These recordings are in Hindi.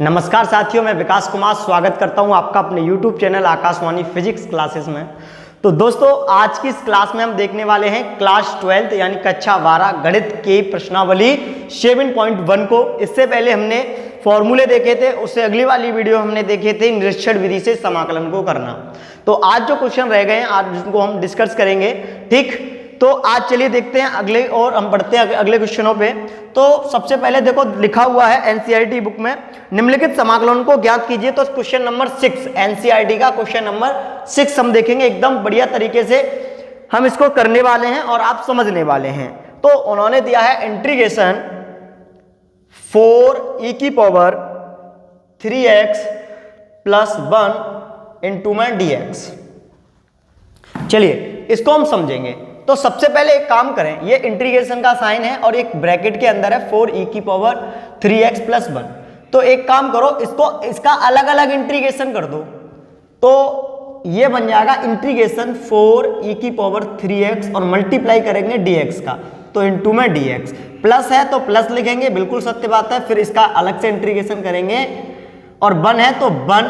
नमस्कार साथियों, मैं विकास कुमार स्वागत करता हूं आपका अपने YouTube channel Akashvani physics classes में। तो दोस्तों, आज की इस क्लास में हम देखने वाले हैं क्लास 12 यानी कक्षा 12 गणित की प्रश्नावली 7.1 को। इससे पहले हमने फॉर्मूले देखे थे, उससे अगली वाली वीडियो हमने देखे थे निरीक्षण विधि से समाकलन को करना। तो आज जो क्वेश्चन रह गए हैं आज जिनको हम डिस्कस करेंगे, ठीक। तो आज चलिए देखते हैं अगले, और हम बढ़ते हैं अगले क्वेश्चनों पे। तो सबसे पहले देखो लिखा हुआ है एनसीईआरटी बुक में, निम्नलिखित समाकलन को ज्ञात कीजिए। तो क्वेश्चन नंबर 6 एनसीईआरटी का क्वेश्चन नंबर 6 हम देखेंगे। एकदम बढ़िया तरीके से हम इसको करने वाले हैं और आप समझने वाले हैं। तो उन्होंने दिया है इंटीग्रेशन 4e की पावर 3x प्लस 1 इंटू में dx। चलिए इसको हम समझेंगे। तो सबसे पहले एक काम करें, ये इंटीग्रेशन का साइन है और एक ब्रैकेट के अंदर है 4e की पावर 3x प्लस 1। तो एक काम करो, इसका अलग अलग इंटीग्रेशन कर दो। तो ये बन जाएगा इंटीग्रेशन 4e की पावर 3x और मल्टीप्लाई करेंगे dx का, तो इंटू में dx। प्लस है तो प्लस लिखेंगे, बिल्कुल सत्य बात है। फिर इसका अलग से इंटीग्रेशन करेंगे, और 1 है तो 1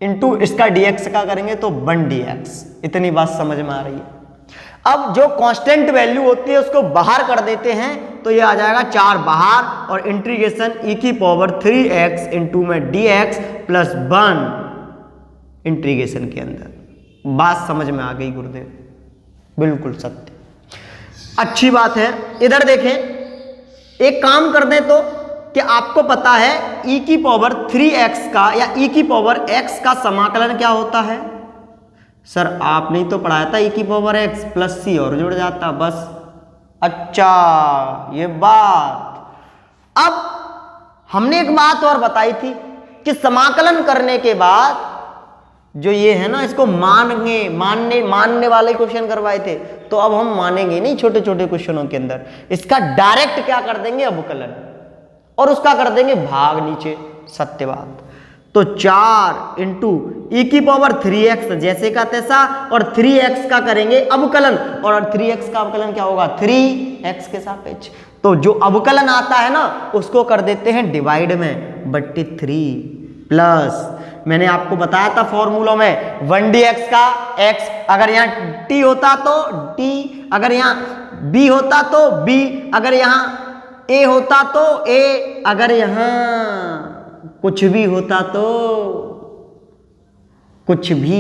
इंटू इसका dx का करेंगे तो 1 dx। इतनी बात समझ में आ रही है। अब जो कांस्टेंट वैल्यू होती है उसको बाहर कर देते हैं, तो ये आ जाएगा 4 बाहर, और इंटीग्रेशन e की पावर 3x इंटू में dx प्लस 1 इंटीग्रेशन के अंदर। बात समझ में आ गई गुरुदेव? बिल्कुल सत्य, अच्छी बात है। इधर देखें, एक काम कर दें तो कि आपको पता है e की पावर 3x का या e की पावर x का समाकलन क्या होता है? सर आपने तो पढ़ाया था e की पावर x प्लस c और जुड़ जाता बस। अच्छा ये बात। अब हमने एक बात और बताई थी कि समाकलन करने के बाद जो ये है ना, इसको मानने वाले क्वेश्चन करवाए थे। तो अब हम मानेंगे नहीं छोटे छोटे क्वेश्चनों के अंदर, इसका डायरेक्ट क्या कर देंगे अवकलन, और उसका कर देंगे भाग नीचे। सत्य बात। तो 4 इंटू ई की पावर 3x जैसे का तैसा, और 3x का करेंगे अवकलन, और 3x का अवकलन क्या होगा 3x के सापेक्ष। तो जो अवकलन आता है ना उसको कर देते हैं डिवाइड में बट्टे 3 प्लस, मैंने आपको बताया था फॉर्मूलों में 1dx का x, अगर यहाँ t होता तो t, अगर यहाँ b होता तो b, अगर यहाँ a होता तो a, अगर यहाँ कुछ भी होता तो कुछ भी।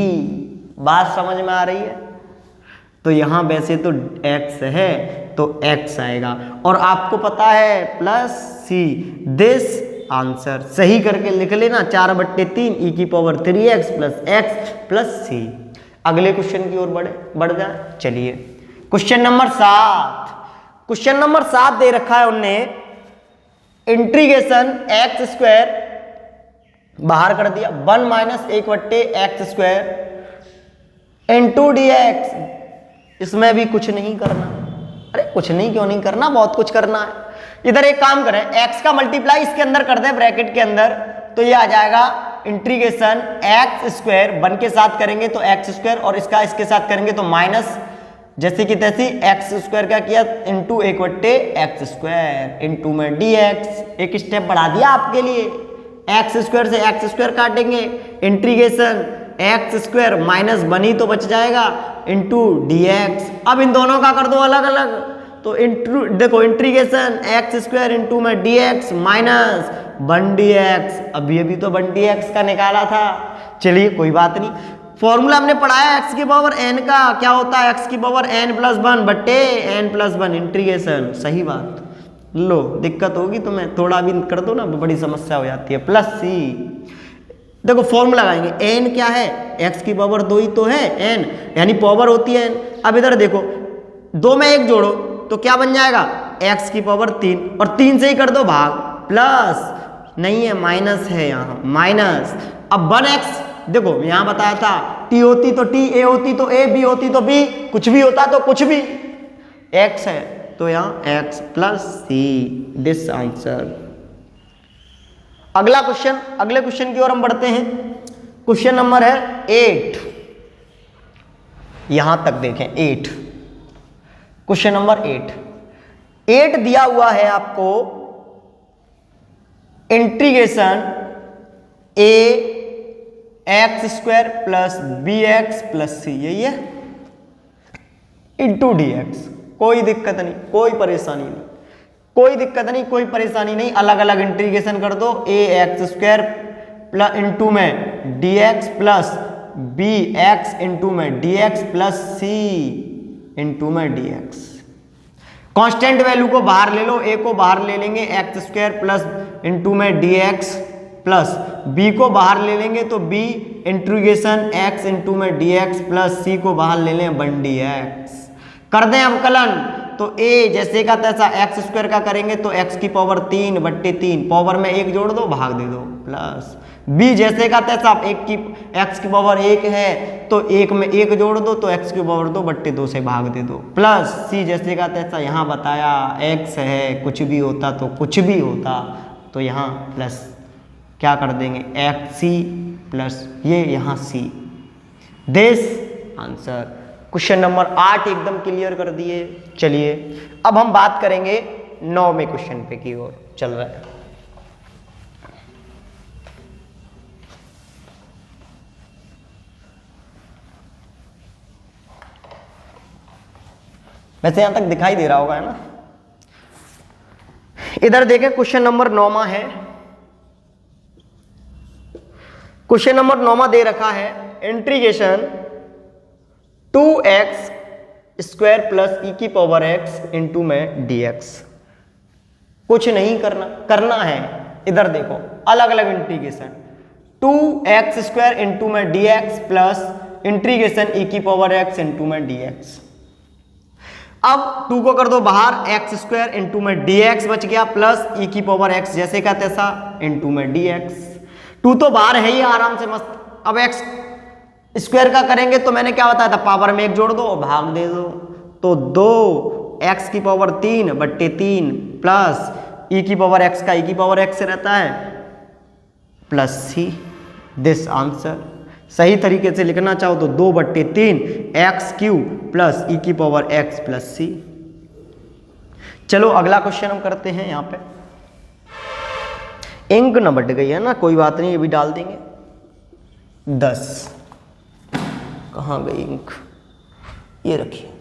बात समझ में आ रही है? तो यहां वैसे तो x है तो x आएगा, और आपको पता है प्लस c, दिस आंसर सही करके लिख लेना 4/3 e की power 3x plus x plus c। अगले क्वेश्चन की ओर बढ़ जाए। चलिए क्वेश्चन नंबर 7। क्वेश्चन नंबर 7 दे रखा है उनने, इंटीग्रेशन x स्क्वायर बाहर कर दिया 1 minus 1/x square into dx। इसमें भी कुछ नहीं करना। अरे कुछ नहीं क्यों नहीं करना, बहुत कुछ करना है। इधर एक काम करें, x का मल्टीप्लाई इसके अंदर कर दें ब्रैकेट के अंदर, तो ये आ जाएगा इंटीग्रेशन x स्क्वायर 1 के साथ करेंगे तो x स्क्वायर, और इसका इसके साथ करेंगे तो माइनस जैसे कि तैसी x स्क्वायर का किया इंटू 1/x स्क्वायर इंटू में dx। एक स्टेप बढ़ा दिया आपके लिए, एक्स स्क्वायर से एक्स स्क्वायर काटेंगे, इंटीग्रेशन एक्स स्क्वायर माइनस 1 ही तो बच जाएगा इंटू dx। अब इन दोनों का कर दो अलग अलग, तो देखो इंटीग्रेशन एक्स स्क्वायर इंटू में dx माइनस 1 dx। अभी तो 1 dx का निकाला था। चलिए कोई बात नहीं, फॉर्मूला हमने पढ़ाया x की पावर n का, क्या होता है x की पावर n प्लस 1 बट्टे n प्लस 1 इंटीग्रेशन। सही बात। लो दिक्कत होगी तुम्हें, थोड़ा भी कर दो ना बड़ी समस्या हो जाती है। प्लस c, देखो फॉर्मूला लगाएंगे, n क्या है, x की पावर 2 ही तो है, n यानी पावर होती है n। अब इधर देखो 2 में 1 जोड़ो तो क्या बन जाएगा x की पावर 3, और 3 से ही कर दो भाग, प्लस नहीं है माइनस है यहाँ माइनस। अब 1x देखो यहाँ बताया था t होती तो t, a होती तो a, b होती तो b, कुछ भी होता तो कुछ भी, x है तो यहाँ x plus c, this answer. अगला क्वेश्चन, अगले क्वेश्चन की ओर हम बढ़ते हैं। क्वेश्चन नंबर है 8, यहां तक देखें 8। क्वेश्चन नंबर 8 दिया हुआ है आपको integration A X square plus B X plus C, यही है, इंटू डी एक्स। कोई दिक्कत नहीं, कोई परेशानी नहीं, कोई दिक्कत नहीं, कोई परेशानी नहीं। अलग अलग इंटीग्रेशन कर दो, A X square plus into में D X plus B X into में D X plus C into में डी एक्स। कॉन्स्टेंट वैल्यू को बाहर ले लो, ए को बाहर ले लेंगे एक्स स्क्वायर प्लस इंटू में डी एक्स प्लस बी को बाहर ले लेंगे तो बी इंटीग्रेशन एक्स इंटू में डी एक्स प्लस सी को बाहर ले लें 1 dx। कर दें अवकलन तो a जैसे का तैसा एक्स स्क्वायर का करेंगे तो x की पावर 3/3, पावर में 1 जोड़ दो भाग दे दो, प्लस b जैसे का तैसा x की पावर 1 है तो 1 में 1 जोड़ दो तो x की पावर 2/2 से भाग दे दो, प्लस c जैसे का तैसा यहाँ बताया x है, कुछ भी होता तो कुछ भी होता तो यहाँ प्लस क्या कर देंगे xc प्लस ये यहाँ c। This answer. Question number 8 एकदम क्लियर कर दिए। चलिए अब हम बात करेंगे 9वें क्वेश्चन पे की ओर चल रहा है। वैसे यहां तक दिखाई दे रहा होगा, है ना। इधर देखें क्वेश्चन नंबर 9वां है। क्वेश्चन नंबर 9वां दे रखा है इंटीग्रेशन 2x स्क्वायर प्लस ई की पावर x इंटू में dx। कुछ नहीं करना, करना है इधर देखो अलग अलग इंटीग्रेशन 2x स्क्वायर इंटू में dx प्लस इंटीग्रेशन ई की पावर x इंटू में dx। अब 2 को कर दो बाहर, एक्स स्क्वायर इंटू में dx बच गया प्लस ई की पावर x जैसे का तैसा इंटू में dx। 2 तो बाहर है ही आराम से मस्त। अब x स्क्वायर का करेंगे तो मैंने क्या बताया था, पावर में 1 जोड़ दो और भाग दे दो तो 2x की पावर 3/3 प्लस ई की पावर x का ई की पावर x से रहता है प्लस सी। This answer. सही तरीके से लिखना चाहो तो 2/3 x³ प्लस ई की पावर x प्लस सी। चलो अगला क्वेश्चन हम करते हैं। यहाँ पे इंक न बट गई है ना, कोई बात नहीं, ये भी डाल देंगे। 10 कहाँ गई इंक, ये रखिए।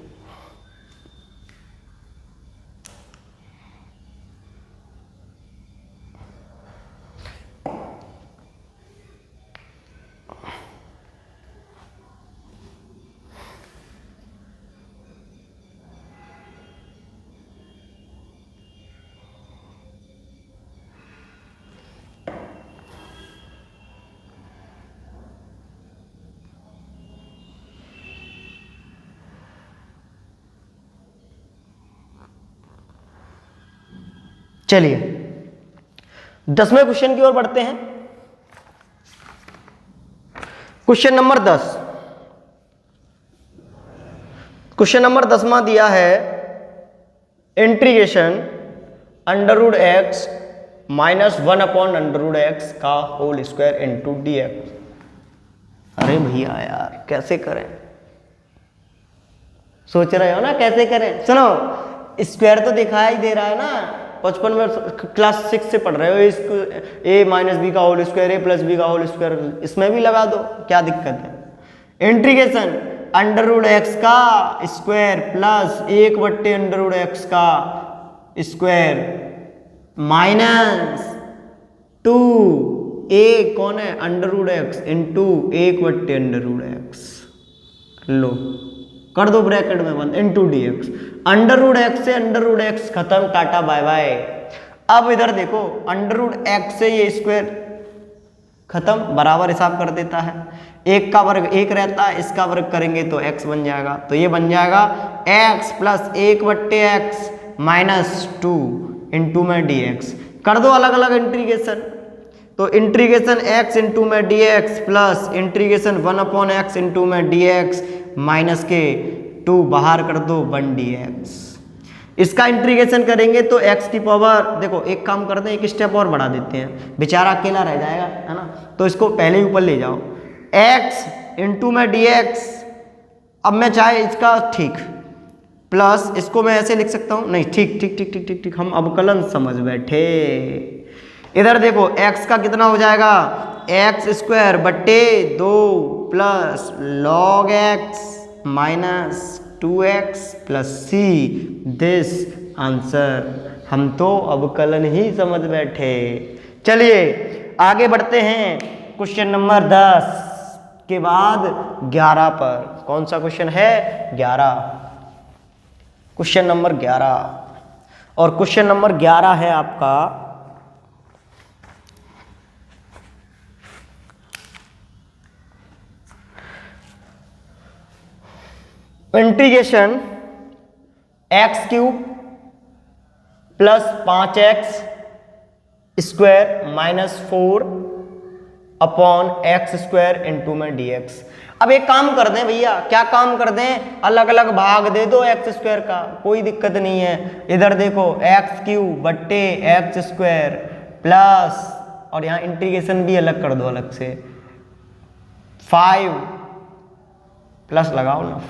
चलिए 10वें क्वेश्चन की ओर बढ़ते हैं। Question number 10। क्वेश्चन नंबर 10वां दिया है इंटीग्रेशन √x माइनस 1/√x का होल स्क्वायर इंटू dx। अरे भैया यार कैसे करें, सोच रहे हो ना कैसे करें। सुनो, स्क्वायर तो दिखाई ही दे रहा है ना, बचपन में क्लास 6 से पढ़ रहे हो। इसको a माइनस बी का whole square, a plus B का होल स्क्वायर, इसमें भी लगा दो, क्या दिक्कत है। इंटीग्रेशन √x का स्क्वायर प्लस 1/√x का स्क्वायर माइनस 2a कौन है √x इंटू 1/√x। लो कर दो ब्रैकेट में 1 इंटू dx। √x से √x खत्म, टाटा बाय बाय। अब इधर देखो √x से ये स्क्वायर खत्म, बराबर हिसाब कर देता है। 1 का वर्ग 1 रहता है, इसका वर्ग करेंगे तो x बन जाएगा, तो ये बन जाएगा x plus 1/x minus 2 into में dx। कर दो अलग अलग इंटीग्रेशन, तो इंटीग्रेशन x इंटू में dx plus integration 1/x into में dx माइनस के 2 बाहर कर दो 1 dx। इसका इंटीग्रेशन करेंगे तो x की पावर, देखो एक काम करते हैं, एक स्टेप और बढ़ा देते हैं, बेचारा अकेला रह जाएगा, है ना। तो इसको पहले ही ऊपर ले जाओ, x इंटू में dx। अब मैं चाहे इसका ठीक प्लस इसको मैं ऐसे लिख सकता हूँ, नहीं ठीक ठीक ठीक ठीक ठीक ठीक, हम अवकलन समझ बैठे। इधर देखो x का कितना हो जाएगा, एक्स स्क्वायर बट्टे 2 plus log x minus 2x plus C, this answer. हम तो अवकलन ही समझ बैठे। चलिए आगे बढ़ते हैं क्वेश्चन नंबर 10 के बाद 11 पर। कौन सा क्वेश्चन है, 11, क्वेश्चन नंबर 11। और क्वेश्चन नंबर 11 है आपका integration x cube plus 5x square minus 4 upon x square into में dx। अब एक काम कर दें भैया, क्या काम कर दें, अलग अलग भाग दे दो एक्स स्क्वायर का, कोई दिक्कत नहीं है। इधर देखो एक्स क्यूब बट्टे एक्स स्क्वायर प्लस, और यहाँ इंटीग्रेशन भी अलग कर दो अलग से, 5 प्लस लगाओ ना,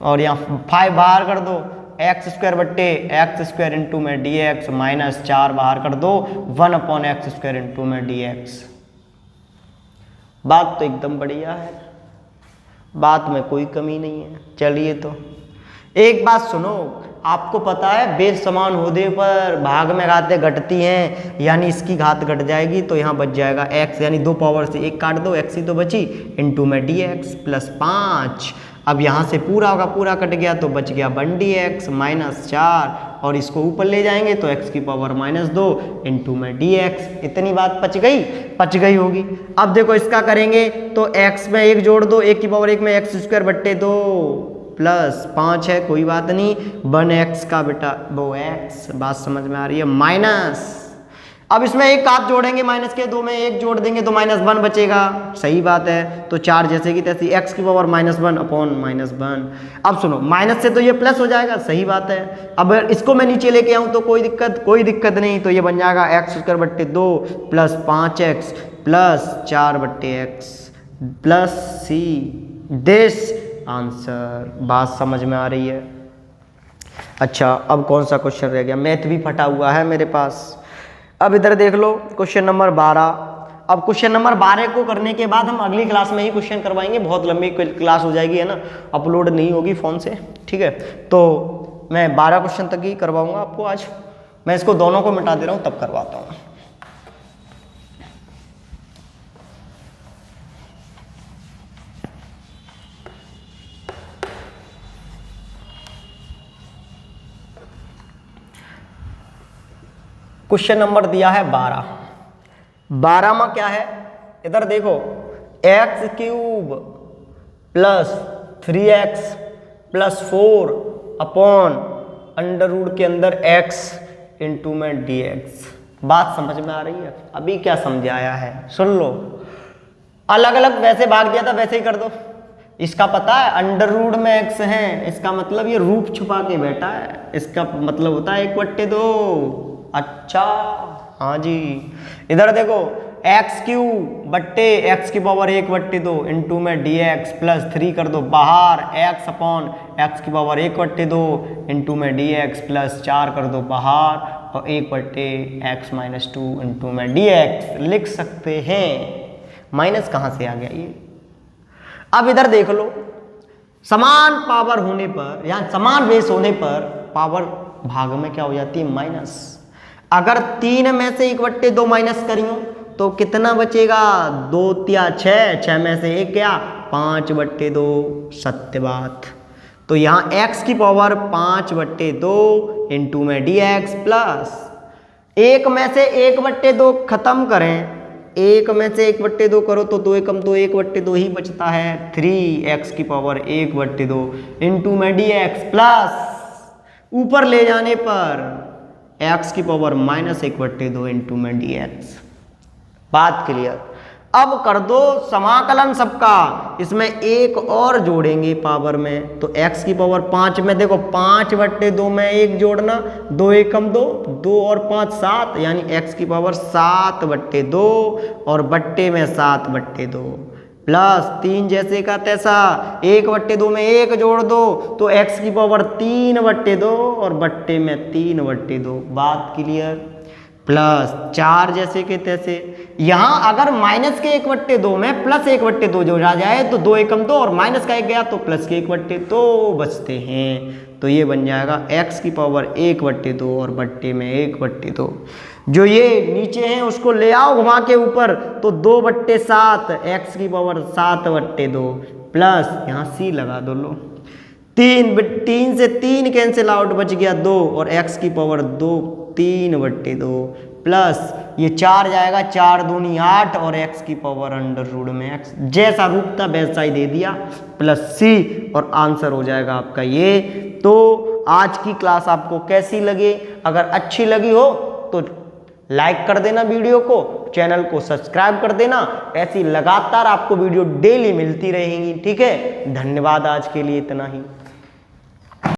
और यहाँ 5 बाहर कर दो, एक्स स्क्वायर बट्टे एक्स स्क्वायर इंटू में dx माइनस 4 बाहर कर दो, 1 अपॉन एक्स स्क्वायर इंटू में dx। बात तो एकदम बढ़िया है, बात में कोई कमी नहीं है। चलिए तो एक बात सुनो, आपको पता है बेस समान होने पर भाग में घातें घटती हैं, यानी इसकी घात घट जाएगी तो यहाँ बच जाएगा x, यानी 2 पावर से 1 काट दो, x ही तो बची, इंटू में dx प्लस 5। अब यहाँ से पूरा का पूरा कट गया तो बच गया 1 dx माइनस 4, और इसको ऊपर ले जाएंगे तो x की पावर माइनस 2 इंटू में dx। इतनी बात पच गई होगी। अब देखो इसका करेंगे तो x में 1 जोड़ दो, 1 की पावर 1 में एक्स स्क्वायर बट्टे 2 प्लस 5 है, कोई बात नहीं, 1x का बेटा वो x, बात समझ में आ रही है, माइनस। अब इसमें एक आप जोड़ेंगे माइनस के, 2 में 1 जोड़ देंगे तो माइनस 1 बचेगा, सही बात है। तो 4 जैसे की तैसी, x की पावर माइनस 1 अपॉन माइनस 1। अब सुनो माइनस से तो ये प्लस हो जाएगा, सही बात है। अब इसको मैं नीचे लेके आऊँ तो कोई दिक्कत नहीं, तो ये बन जाएगा एक्स स्क्वायर बट्टे 2 प्लस 5x प्लस 4 बट्टे x plus C, this answer. बात समझ में आ रही है। अच्छा अब कौन सा क्वेश्चन रह गया, मैथ भी फटा हुआ है मेरे पास। अब इधर देख लो क्वेश्चन नंबर 12। अब क्वेश्चन नंबर 12 को करने के बाद हम अगली क्लास में ही क्वेश्चन करवाएंगे, बहुत लंबी क्लास हो जाएगी, है ना, अपलोड नहीं होगी फ़ोन से, ठीक है। तो मैं 12 क्वेश्चन तक ही करवाऊंगा आपको आज। मैं इसको दोनों को मिटा दे रहा हूँ तब करवाता हूँ। क्वेश्चन नंबर दिया है 12 में क्या है, इधर देखो X cube plus 3x plus 4 upon under root के अंदर x इंटू में dx। बात समझ में आ रही है? अभी क्या समझाया है सुन लो, अलग अलग वैसे भाग दिया था वैसे ही कर दो। इसका पता है अंडर रूट में x है, इसका मतलब ये रूप छुपा के बैठा है, इसका मतलब होता है 1/2। अच्छा हाँ जी, इधर देखो एक्स क्यूब बट्टे एक्स की पावर 1/2 इंटू में dx प्लस 3 कर दो बाहर, x अपॉन एक्स की पावर 1/2 इंटू में dx प्लस 4 कर दो बाहर, और 1/x माइनस 2 इंटू में dx लिख सकते हैं। माइनस कहाँ से आ गया ये? अब इधर देख लो, समान पावर होने पर या समान बेस होने पर पावर भाग में क्या हो जाती है, माइनस। अगर 3 में से 1/2 माइनस करियो तो कितना बचेगा, 2 या 6 में से 1 क्या, 5/2, सत्य बात। तो यहाँ x की पावर 5/2 इंटू में dx प्लस 1 में से 1/2 खत्म करें, 1 में से 1/2 करो तो 2 एकम तो 1/2 ही बचता है, 3x की पावर 1/2 इंटू में dx प्लस ऊपर ले जाने पर x की पावर माइनस 1/2 इंटू में dx। बात क्लियर। अब कर दो समाकलन सबका, इसमें एक और जोड़ेंगे पावर में, तो x की पावर 5 में देखो 5/2 में 1 जोड़ना, 2 एकम 2, 2 और 5 7, यानी x की पावर 7/2 और बट्टे में 7/2 प्लस 3 जैसे का तैसा, 1/2 में 1 जोड़ दो तो x की पावर 3/2 और बट्टे में 3/2। बात क्लियर। प्लस 4 जैसे के तैसे। यहाँ अगर माइनस के 1/2 में प्लस 1/2 जो आ जाए तो 2 एकम 2 और माइनस का 1 गया तो प्लस के 1/2 बचते हैं। तो ये बन जाएगा x की पावर 1/2 और बट्टे में 1/2। जो ये नीचे है उसको ले आओ घुमा के ऊपर तो 2/7 x की पावर 7/2 प्लस यहाँ c लगा दो लो 3 से 3 कैंसिल आउट बच गया 2 और x की पावर 2 3/2 प्लस ये 4 जाएगा 4 दूनी 8 और x की पावर अंडर रूट में x जैसा रूप था वैसा ही दे दिया प्लस c और आंसर हो जाएगा आपका ये। तो आज की क्लास आपको कैसी लगी? अगर अच्छी लगी हो तो लाइक कर देना वीडियो को, चैनल को सब्सक्राइब कर देना। ऐसी लगातार आपको वीडियो डेली मिलती रहेंगी। ठीक है, धन्यवाद, आज के लिए इतना ही।